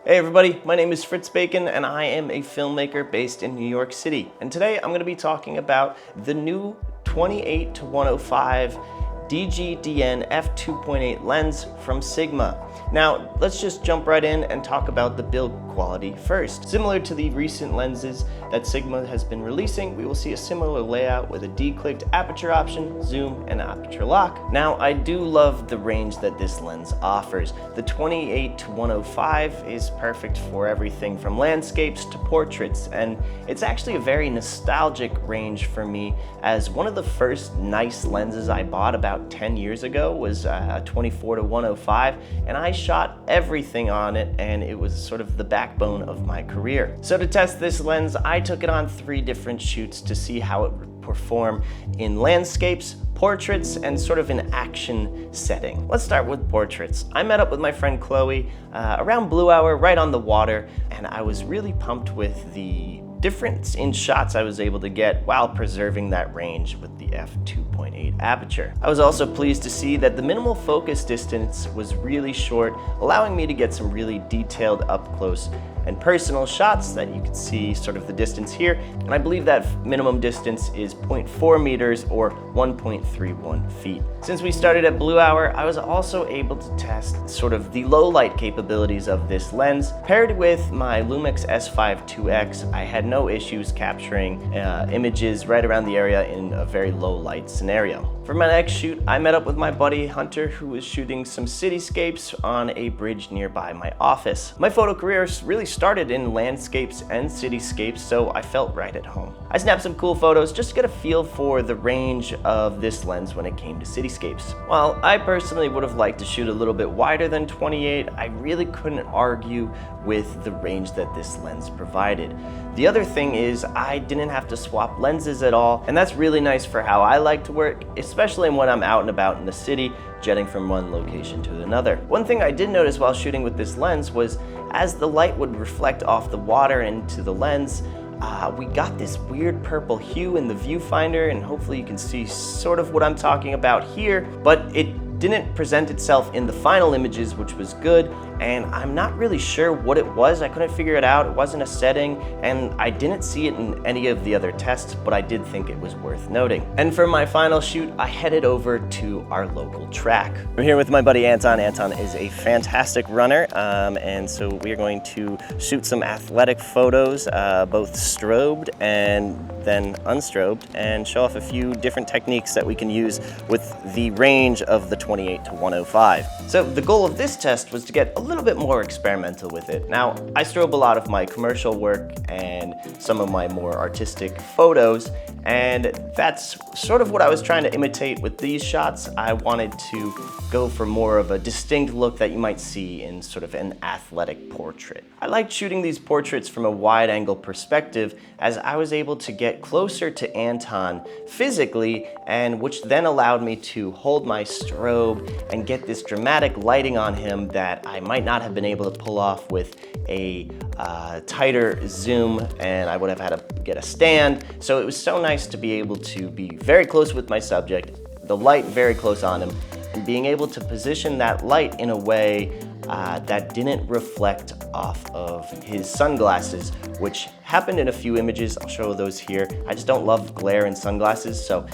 Hey everybody, my name is Fritz Bacon and I am a filmmaker based in New York City. And today I'm going to be talking about the new 28-105 DG DN F2.8 lens from Sigma. Now, let's just jump right in and talk about the build quality first. Similar to the recent lenses that Sigma has been releasing, we will see a similar layout with a D-clicked aperture option, zoom, and aperture lock. Now, I do love the range that this lens offers. The 28-105 is perfect for everything from landscapes to portraits, and it's actually a very nostalgic range for me, as one of the first nice lenses I bought about 10 years ago was a 24-105, and I shot everything on it, and it was sort of the backbone of my career. So to test this lens, I took it on 3 different shoots to see how it would perform in landscapes, portraits, and sort of an action setting. Let's start with portraits. I met up with my friend Chloe around Blue Hour, right on the water, and I was really pumped with the difference in shots I was able to get while preserving that range with the f2.8 aperture. I was also pleased to see that the minimal focus distance was really short, allowing me to get some really detailed up close and personal shots that you can see sort of the distance here. And I believe that minimum distance is 0.4 meters or 1.31 feet. Since we started at Blue Hour, I was also able to test sort of the low light capabilities of this lens. Paired with my Lumix S5 2X, I had no issues capturing images right around the area in a very low light scenario. For my next shoot, I met up with my buddy Hunter, who was shooting some cityscapes on a bridge nearby my office. My photo career really started in landscapes and cityscapes, so I felt right at home. I snapped some cool photos just to get a feel for the range of this lens when it came to cityscapes. While I personally would have liked to shoot a little bit wider than 28, I really couldn't argue with the range that this lens provided. The other thing is I didn't have to swap lenses at all, and that's really nice for how I like to work, especially when I'm out and about in the city, jetting from one location to another. One thing I did notice while shooting with this lens was as the light would reflect off the water into the lens, we got this weird purple hue in the viewfinder, and hopefully you can see sort of what I'm talking about here, but it didn't present itself in the final images, which was good, and I'm not really sure what it was. I couldn't figure it out. It wasn't a setting, and I didn't see it in any of the other tests, but I did think it was worth noting. And for my final shoot, I headed over to our local track. I'm here with my buddy Anton. Anton is a fantastic runner, and so we are going to shoot some athletic photos, both strobed and then unstrobed, and show off a few different techniques that we can use with the range of the 28-105. So the goal of this test was to get a little bit more experimental with it. Now, I strobe a lot of my commercial work and some of my more artistic photos, and that's sort of what I was trying to imitate with these shots. I wanted to go for more of a distinct look that you might see in sort of an athletic portrait. I liked shooting these portraits from a wide angle perspective, as I was able to get closer to Anton physically, and which then allowed me to hold my strobe and get this dramatic lighting on him that I might not have been able to pull off with a tighter zoom, and I would have had to get a stand. So it was so nice to be able to be very close with my subject, the light very close on him, and being able to position that light in a way that didn't reflect off of his sunglasses, which happened in a few images. I'll show those here. I just don't love glare in sunglasses, so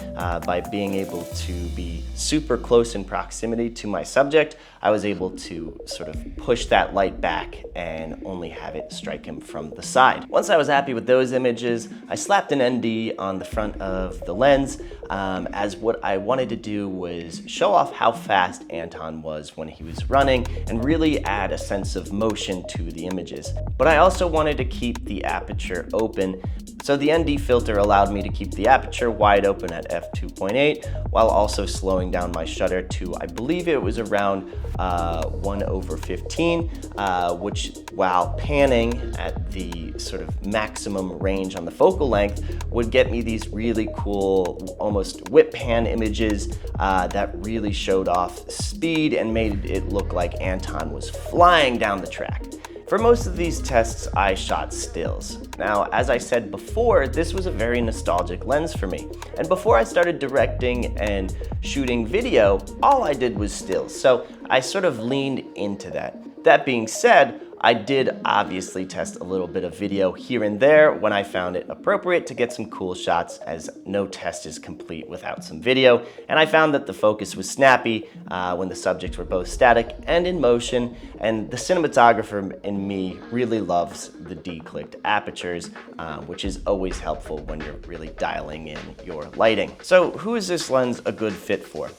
by being able to be super close in proximity to my subject, I was able to sort of push that light back and only have it strike him from the side. Once I was happy with those images, I slapped an ND on the front of the lens, as what I wanted to do was show off how fast Anton was when he was running and really add a sense of motion to the images. But I also wanted to keep the aperture open, so the ND filter allowed me to keep the aperture wide open at f2.8 while also slowing down my shutter to, I believe it was around 1/15, which while panning at the sort of maximum range on the focal length would get me these really cool, almost whip pan images that really showed off speed and made it look like Anton was flying down the track. For most of these tests, I shot stills. Now, as I said before, this was a very nostalgic lens for me. And before I started directing and shooting video, all I did was stills. So I sort of leaned into that. That being said, I did obviously test a little bit of video here and there when I found it appropriate to get some cool shots, as no test is complete without some video, and I found that the focus was snappy when the subjects were both static and in motion, and the cinematographer in me really loves the declicked apertures, which is always helpful when you're really dialing in your lighting. So who is this lens a good fit for?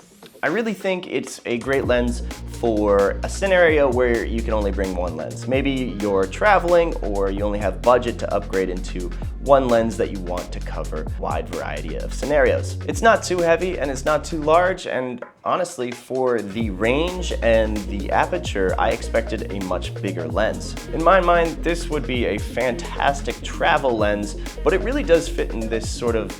I really think it's a great lens for a scenario where you can only bring one lens. Maybe you're traveling or you only have budget to upgrade into one lens that you want to cover a wide variety of scenarios. It's not too heavy and it's not too large, and honestly, for the range and the aperture, I expected a much bigger lens. In my mind, this would be a fantastic travel lens, but it really does fit in this sort of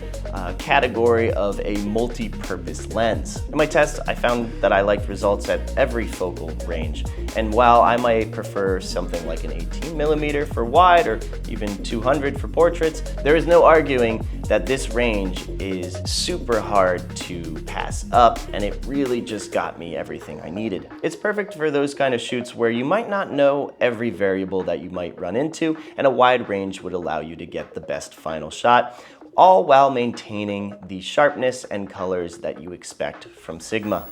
category of a multi-purpose lens. In my test, I found that I liked results at every focal range, and while I might prefer something like an 18mm for wide or even 200 for portraits, there is no arguing that this range is super hard to pass up, and it really just got me everything I needed. It's perfect for those kind of shoots where you might not know every variable that you might run into, and a wide range would allow you to get the best final shot, all while maintaining the sharpness and colors that you expect from Sigma.